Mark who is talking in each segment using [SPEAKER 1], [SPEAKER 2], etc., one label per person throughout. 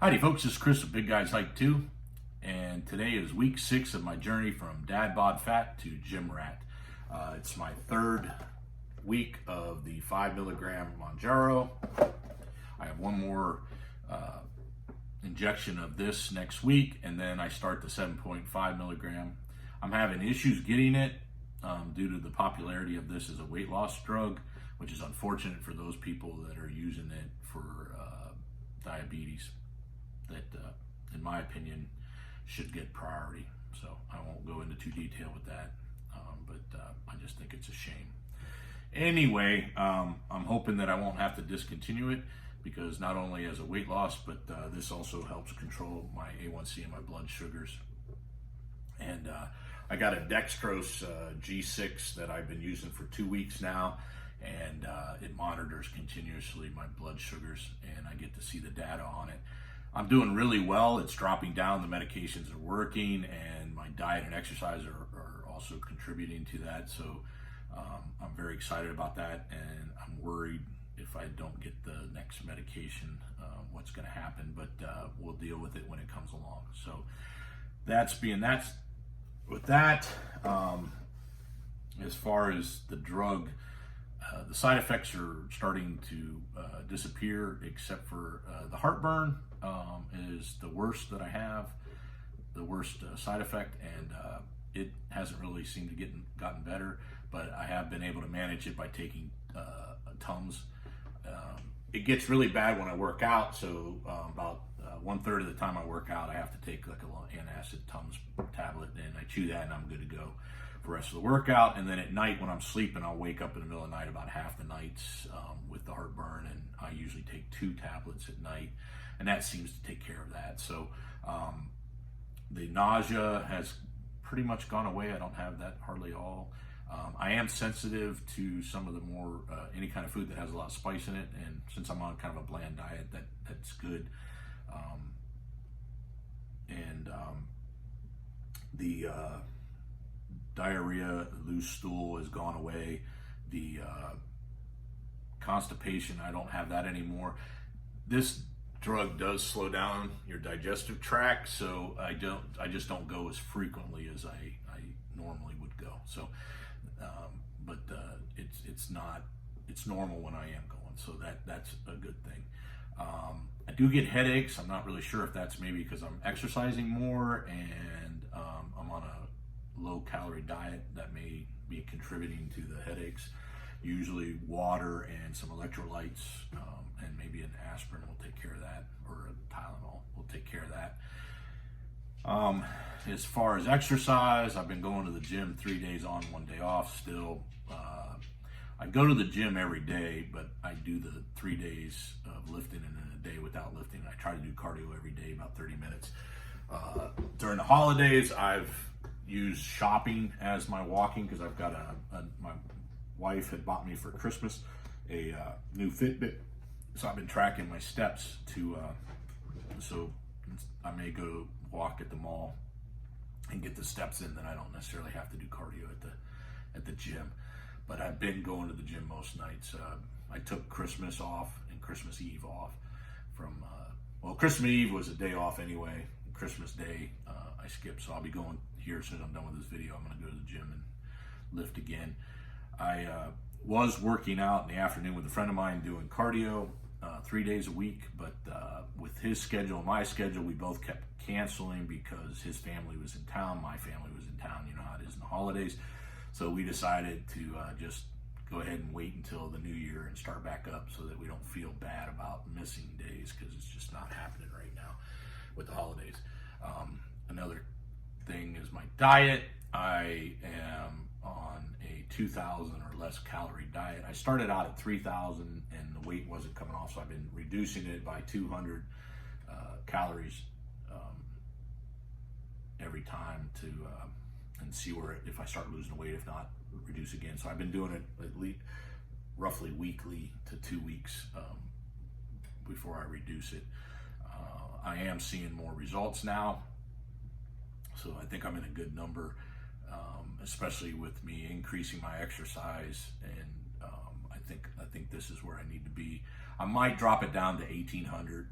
[SPEAKER 1] Howdy folks, this is Chris with Big Guys Hike 2, and today is week 6 of my journey from dad bod fat to gym rat. It's my third week of the 5 milligram Mounjaro. I have one more injection of this next week, and then I start the 7.5 milligram. I'm having issues getting it due to the popularity of this as a weight loss drug, which is unfortunate for those people that are using it for diabetes. That, in my opinion, should get priority. So I won't go into too detail with that, but I just think it's a shame. Anyway, I'm hoping that I won't have to discontinue it, because not only as a weight loss, but this also helps control my A1C and my blood sugars. And I got a Dexcom G6 that I've been using for 2 weeks now, and it monitors continuously my blood sugars, and I get to see the data on it. I'm doing really well. It's dropping down. The medications are working, and my diet and exercise are also contributing to that. So I'm very excited about that, and I'm worried if I don't get the next medication, what's going to happen, but we'll deal with it when it comes along. So with that, as far as the drug, the side effects are starting to disappear, except for the heartburn is the worst that I have, the worst side effect, and it hasn't really seemed to gotten better, but I have been able to manage it by taking Tums. It gets really bad when I work out, so about 1/3 of the time I work out, I have to take like a little antacid Tums tablet, and I chew that and I'm good to go for the rest of the workout. And then at night when I'm sleeping, I'll wake up in the middle of the night about half the nights with the heartburn, and I usually take 2 tablets at night, and that seems to take care of that. So the nausea has pretty much gone away. I don't have that hardly at all. I am sensitive to some of the more any kind of food that has a lot of spice in it, and since I'm on kind of a bland diet, that's good. The diarrhea, loose stool has gone away. The constipation, I don't have that anymore. This drug does slow down your digestive tract, so I just don't go as frequently as I normally would go. So but it's normal when I am going, so that's a good thing. I do get headaches. I'm not really sure if that's maybe because I'm exercising more and I'm on a low calorie diet that may be contributing to the headaches. Usually water and some electrolytes and maybe an aspirin will take care of that, or a Tylenol will take care of that. As far as exercise, I've been going to the gym 3 days on, 1 day off still. I go to the gym every day, but I do the 3 days of lifting and then a day without lifting. I try to do cardio every day, about 30 minutes. During the holidays, I've used shopping as my walking, because I've got my wife had bought me for Christmas a new Fitbit, so I've been tracking my steps so I may go walk at the mall and get the steps in, then I don't necessarily have to do cardio at the gym. But I've been going to the gym most nights. I took Christmas off and Christmas Eve off from, Christmas Eve was a day off anyway. Christmas Day I skipped, so I'll be going here as soon as I'm done with this video. I'm gonna go to the gym and lift again. I was working out in the afternoon with a friend of mine doing cardio 3 days a week, but with his schedule and my schedule, we both kept canceling because his family was in town, my family was in town, you know how it is in the holidays. So we decided to just go ahead and wait until the new year and start back up, so that we don't feel bad about missing days, because it's just not happening right now with the holidays. Another thing is my diet. I am on a 2,000 or less calorie diet. I started out at 3,000 and the weight wasn't coming off, so I've been reducing it by 200 calories every time to and see where if I start losing weight, if not, reduce again. So I've been doing it at least roughly weekly to 2 weeks before I reduce it. I am seeing more results now, so I think I'm in a good number, especially with me increasing my exercise, and I think this is where I need to be. I might drop it down to 1,800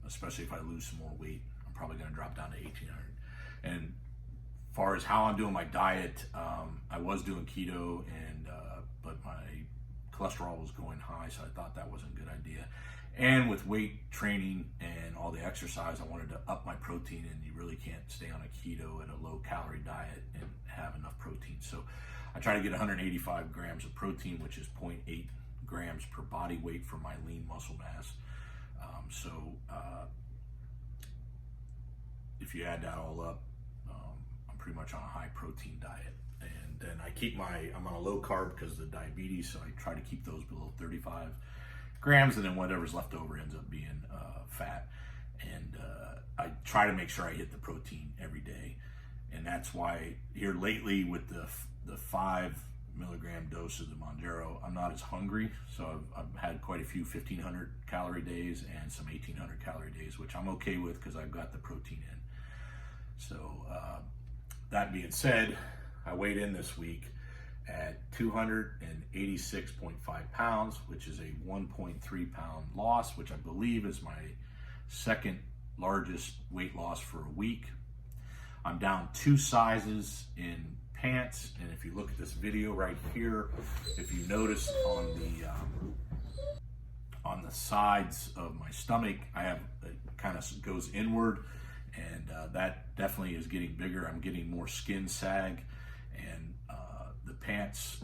[SPEAKER 1] especially if I lose some more weight. I'm probably going to drop down to 1800. And far as how I'm doing my diet, I was doing keto, and but my cholesterol was going high, so I thought that wasn't a good idea. And with weight training and all the exercise, I wanted to up my protein, and you really can't stay on a keto and a low calorie diet and have enough protein. So I try to get 185 grams of protein, which is 0.8 grams per body weight for my lean muscle mass. If you add that all up, I'm pretty much on a high protein diet. And then I'm on a low carb because of the diabetes, so I try to keep those below 35 grams, and then whatever's left over ends up being fat. And I try to make sure I hit the protein every day. And that's why here lately with the 5 milligram dose of the Mounjaro, I'm not as hungry. So I've had quite a few 1,500 calorie days and some 1,800 calorie days, which I'm okay with because I've got the protein in. So that being said, I weighed in this week at 286.5 pounds, which is a 1.3 pound loss, which I believe is my second largest weight loss for a week. I'm down 2 sizes in pants, and if you look at this video right here, if you notice on the sides of my stomach, I have, it kind of goes inward, and that definitely is getting bigger. I'm getting more skin sag, and the pants,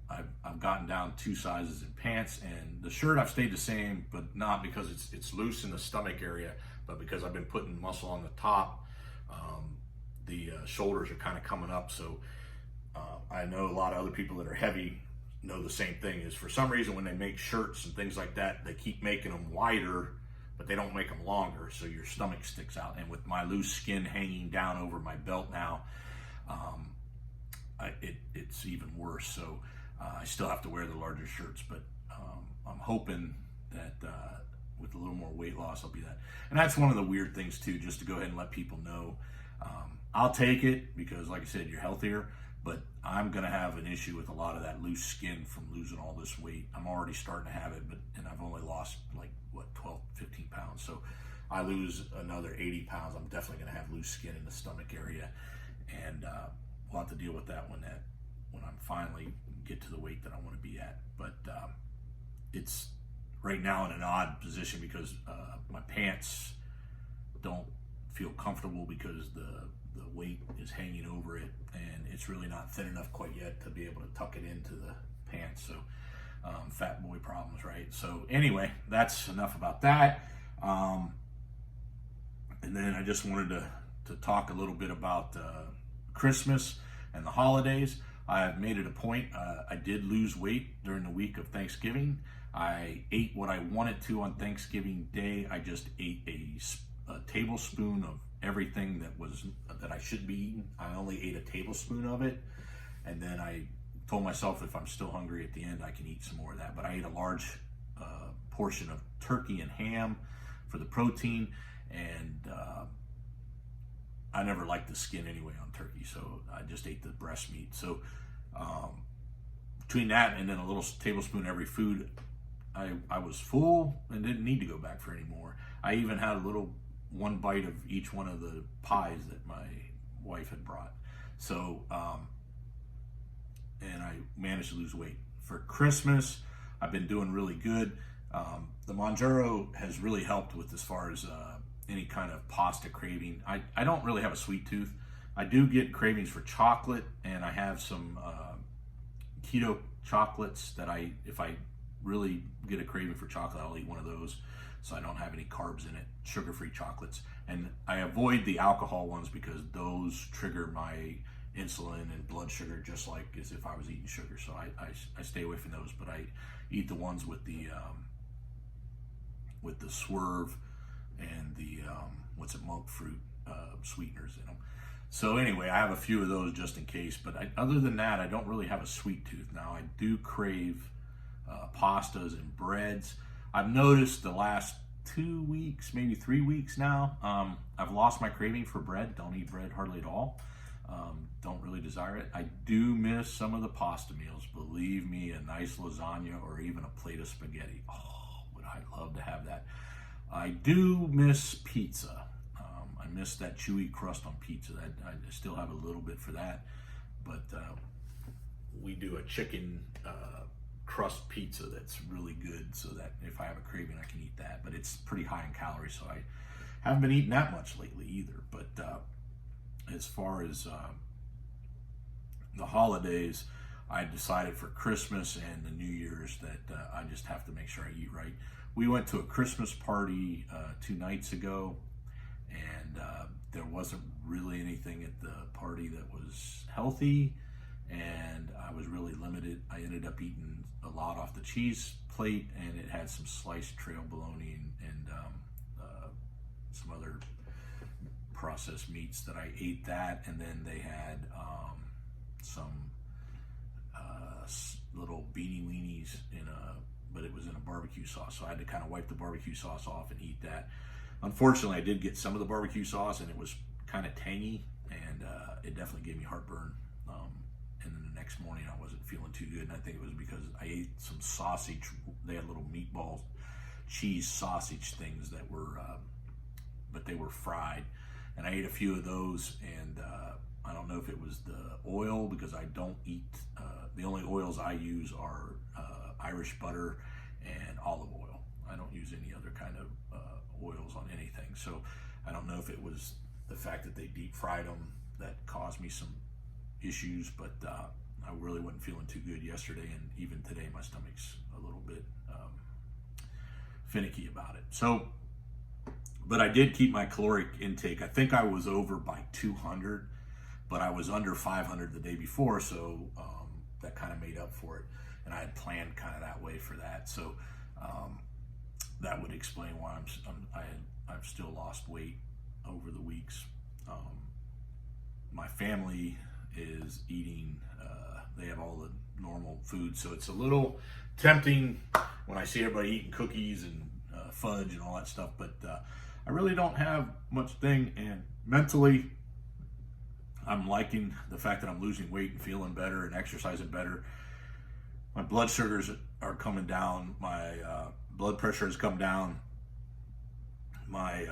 [SPEAKER 1] I've gotten down 2 sizes in pants, and the shirt I've stayed the same, but not because it's loose in the stomach area, but because I've been putting muscle on the top. The shoulders are kind of coming up, so I know a lot of other people that are heavy know the same thing. Is for some reason when they make shirts and things like that, they keep making them wider, but they don't make them longer, so your stomach sticks out. And with my loose skin hanging down over my belt now, it's even worse. So I still have to wear the larger shirts, but I'm hoping that with a little more weight loss, I'll be that. And that's one of the weird things too, just to go ahead and let people know. I'll take it because, like I said, you're healthier, but I'm going to have an issue with a lot of that loose skin from losing all this weight. I'm already starting to have it, and I've only lost like, 12, 15 pounds. So I lose another 80 pounds. I'm definitely going to have loose skin in the stomach area, and we'll have to deal with that when I finally get to the weight that I want to be at. But it's right now in an odd position because my pants don't feel comfortable because the weight is hanging over it, and it's really not thin enough quite yet to be able to tuck it into the pants. So fat boy problems, right? So anyway, that's enough about that. And then I just wanted to talk a little bit about Christmas and the holidays. I've made it a point. I did lose weight during the week of Thanksgiving. I ate what I wanted to on Thanksgiving Day. I just ate a tablespoon of everything that I should be eating. I only ate a tablespoon of it, and then I told myself if I'm still hungry at the end, I can eat some more of that. But I ate a large portion of turkey and ham for the protein, and I never liked the skin anyway on turkey, so I just ate the breast meat. So between that and then a little tablespoon every food, I was full and didn't need to go back for any more. I even had a little 1 bite of each one of the pies that my wife had brought. So, and I managed to lose weight. For Christmas, I've been doing really good. The Mounjaro has really helped with as far as any kind of pasta craving. I don't really have a sweet tooth. I do get cravings for chocolate, and I have some keto chocolates that if I really get a craving for chocolate, I'll eat one of those, so I don't have any carbs in it, sugar-free chocolates. And I avoid the alcohol ones because those trigger my insulin and blood sugar just like as if I was eating sugar. So I stay away from those, but I eat the ones with the swerve and the monk fruit sweeteners in them. So anyway, I have a few of those just in case, but other than that, I don't really have a sweet tooth. Now I do crave pastas and breads. I've noticed the last 2 weeks, maybe 3 weeks now, I've lost my craving for bread. Don't eat bread hardly at all. Don't really desire it. I do miss some of the pasta meals. Believe me, a nice lasagna or even a plate of spaghetti. Oh, would I love to have that. I do miss pizza. I miss that chewy crust on pizza. I still have a little bit for that, but we do a chicken crust pizza that's really good, so that if I have a craving, I can eat that. But it's pretty high in calories, so I haven't been eating that much lately either. But as far as the holidays, I decided for Christmas and the New Year's that I just have to make sure I eat right. We went to a Christmas party 2 nights ago, and there wasn't really anything at the party that was healthy, and I was really limited. I ended up eating a lot off the cheese plate, and it had some sliced trail bologna and some other processed meats that I ate that, and then they had some little beanie weenies but it was in a barbecue sauce, so I had to kind of wipe the barbecue sauce off and eat that. Unfortunately, I did get some of the barbecue sauce, and it was kind of tangy, and it definitely gave me heartburn. And then the next morning, I wasn't feeling too good, and I think it was because I ate some sausage. They had little meatball cheese sausage things that were, but they were fried, and I ate a few of those, and I don't know if it was the oil, because I don't eat, the only oils I use are Irish butter and olive oil. I don't use any other kind of oils on anything. So I don't know if it was the fact that they deep fried them that caused me some issues, but I really wasn't feeling too good yesterday, and even today my stomach's a little bit finicky about it. So, but I did keep my caloric intake. I think I was over by 200, but I was under 500 the day before, so that kind of made up for it. And I had planned kind of that way for that. So that would explain why I've still lost weight over the weeks. My family is eating, they have all the normal food, so it's a little tempting when I see everybody eating cookies and fudge and all that stuff, but I really don't have much thing, and mentally I'm liking the fact that I'm losing weight and feeling better and exercising better. My blood sugars are coming down, my blood pressure has come down, my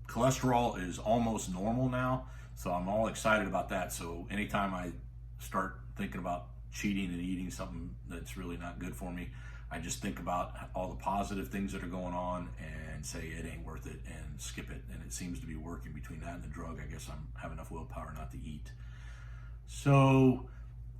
[SPEAKER 1] cholesterol is almost normal now, so I'm all excited about that. So anytime I start thinking about cheating and eating something that's really not good for me, I just think about all the positive things that are going on and say it ain't worth it and skip it. And it seems to be working. Between that and the drug, I guess I have enough willpower not to eat. So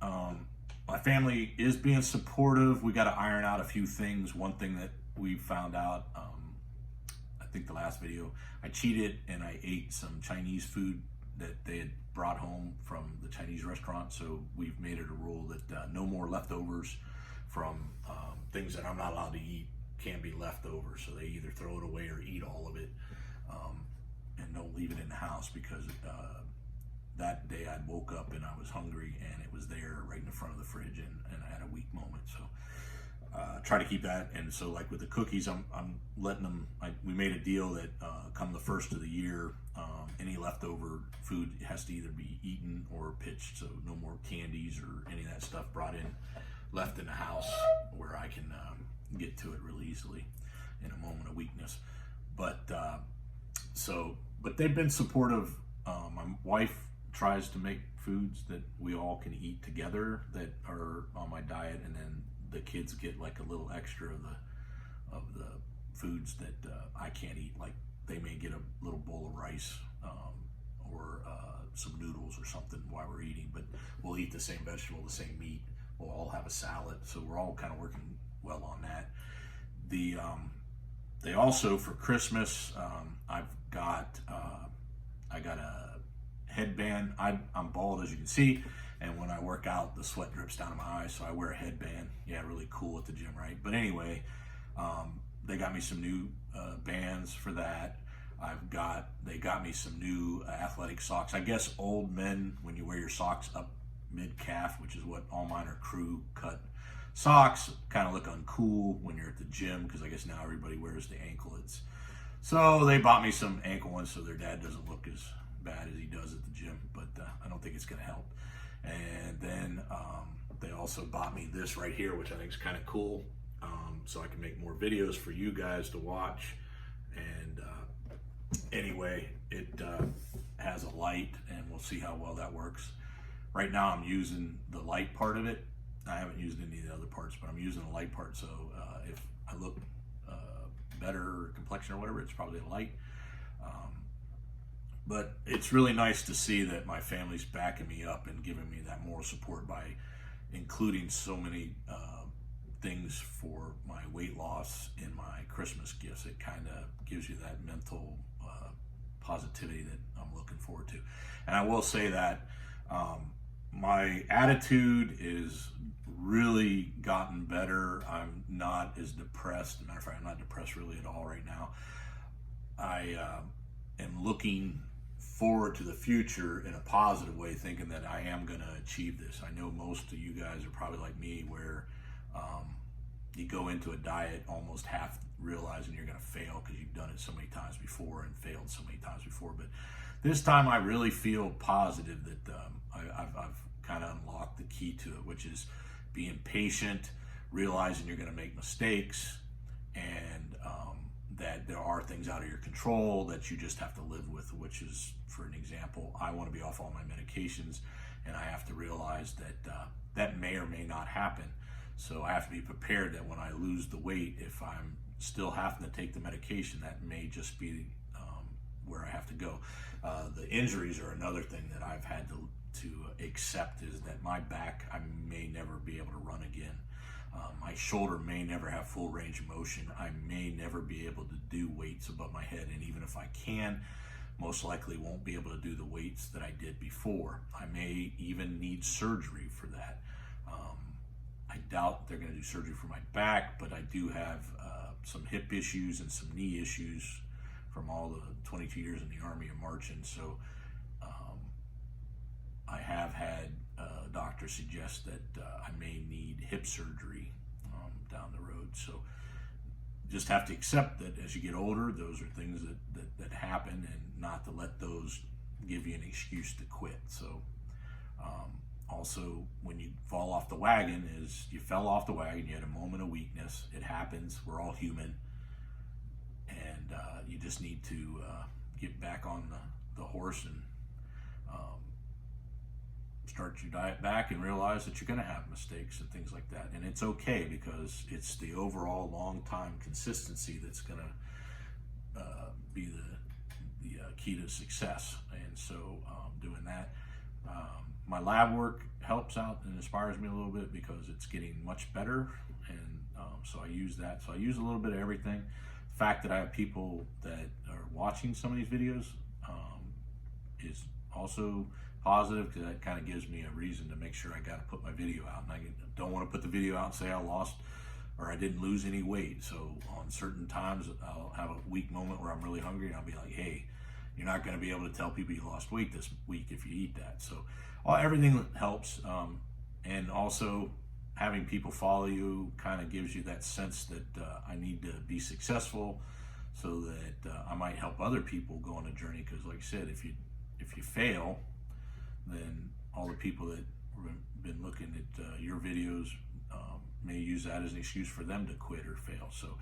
[SPEAKER 1] my family is being supportive. We got to iron out a few things. One thing that we found out, I think the last video, I cheated and I ate some Chinese food that they had brought home from the Chinese restaurant. So we've made it a rule that no more leftovers from things that I'm not allowed to eat can be left over. So they either throw it away or eat all of it, and don't leave it in the house, because that day I woke up and I was hungry and it was there right in the front of the fridge, and I had a weak moment. So try to keep that. And so like with the cookies, I'm letting them, we made a deal that come the first of the year, any leftover food has to either be eaten or pitched. So no more candies or any of that stuff brought in, left in the house, where I can get to it really easily in a moment of weakness. But but they've been supportive. My wife tries to make foods that we all can eat together that are on my diet, and then the kids get like a little extra of the foods that I can't eat. Like they may get a little bowl of rice or some noodles or something while we're eating, but we'll eat the same vegetable, the same meat. We'll all have a salad, so we're all kind of working well on that. They also, for Christmas, I got a headband. I'm bald, as you can see, and when I work out, the sweat drips down to my eyes, so I wear a headband. Yeah, really cool at the gym, right? But anyway, they got me some new bands for that. They got me some new athletic socks. I guess old men, when you wear your socks up mid-calf, which is what all mine are, crew cut socks, kind of look uncool when you're at the gym, because I guess now everybody wears the anklets. So they bought me some ankle ones so their dad doesn't look as bad as he does at the gym, but I don't think it's going to help. And then they also bought me this right here, which I think is kind of cool, so I can make more videos for you guys to watch. anyway, it has a light, and we'll see how well that works. Right now I'm using the light part of it. I haven't used any of the other parts, but I'm using the light part, so if I look better complexion or whatever, it's probably the light. But it's really nice to see that my family's backing me up and giving me that moral support by including so many things for my weight loss in my Christmas gifts. It kind of gives you that mental positivity that I'm looking forward to. And I will say that my attitude is really gotten better. I'm not as depressed. As a matter of fact, I'm not depressed really at all right now. I am looking forward to the future in a positive way, thinking that I am going to achieve this. I know most of you guys are probably like me, where you go into a diet almost half realizing you're going to fail because you've done it so many times before and failed so many times before. But this time I really feel positive that I've kind of unlocked the key to it, which is being patient, realizing you're going to make mistakes, and that there are things out of your control that you just have to live with, which is, for an example, I want to be off all my medications, and I have to realize that that may or may not happen. So I have to be prepared that when I lose the weight, if I'm still having to take the medication, that may just be where I have to go. The injuries are another thing that I've had to accept, is that my back, I may never be able to run again. My shoulder may never have full range of motion. I may never be able to do weights above my head, and even if I can, most likely won't be able to do the weights that I did before. I may even need surgery for that. I doubt they're going to do surgery for my back, but I do have some hip issues and some knee issues from all the 22 years in the Army and marching. So I have had a doctor suggest that I may need hip surgery down the road. So just have to accept that as you get older, those are things that happen, and not to let those give you an excuse to quit. So also, when you fall off the wagon, is you fell off the wagon, you had a moment of weakness. It happens. We're all human. And you just need to get back on the horse and start your diet back, and realize that you're going to have mistakes and things like that. And it's okay, because it's the overall long-time consistency that's going to be the key to success. And so doing that. My lab work helps out and inspires me a little bit, because it's getting much better, and so I use that. So I use a little bit of everything. The fact that I have people that are watching some of these videos is also positive, because that kind of gives me a reason to make sure I got to put my video out. And I don't want to put the video out and say I lost or I didn't lose any weight. So on certain times I'll have a weak moment where I'm really hungry, and I'll be like, hey, you're not going to be able to tell people you lost weight this week if you eat that. So everything helps. And also having people follow you kind of gives you that sense that I need to be successful, so that I might help other people go on a journey. Because like I said, if you fail, then all the people that have been looking at your videos may use that as an excuse for them to quit or fail. So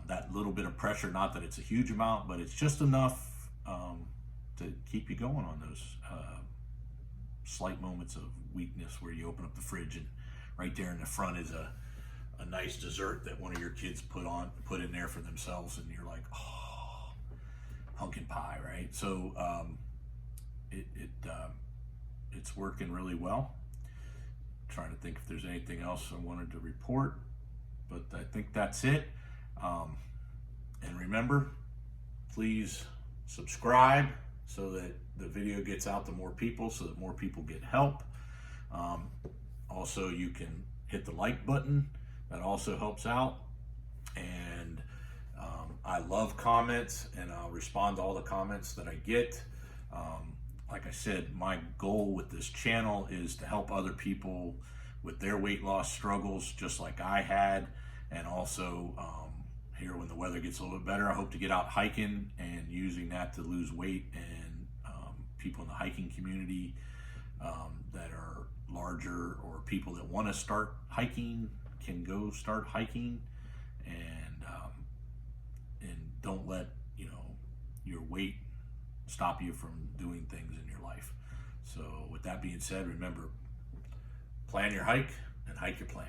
[SPEAKER 1] that little bit of pressure, not that it's a huge amount, but it's just enough to keep you going on those slight moments of weakness, where you open up the fridge and right there in the front is a nice dessert that one of your kids put in there for themselves, and you're like, oh, pumpkin pie, right? So it's working really well. I'm trying to think if there's anything else I wanted to report, but I think that's it. And remember, please subscribe so that the video gets out to more people, so that more people get help. Also, you can hit the like button. That also helps out. And I love comments, and I'll respond to all the comments that I get. Like I said, my goal with this channel is to help other people with their weight loss struggles, just like I had. And also, here when the weather gets a little bit better, I hope to get out hiking and using that to lose weight. And people in the hiking community that are larger, or people that want to start hiking, can go start hiking. And don't let your weight weight stop you from doing things in your life. So with that being said, remember, plan your hike and hike your plan.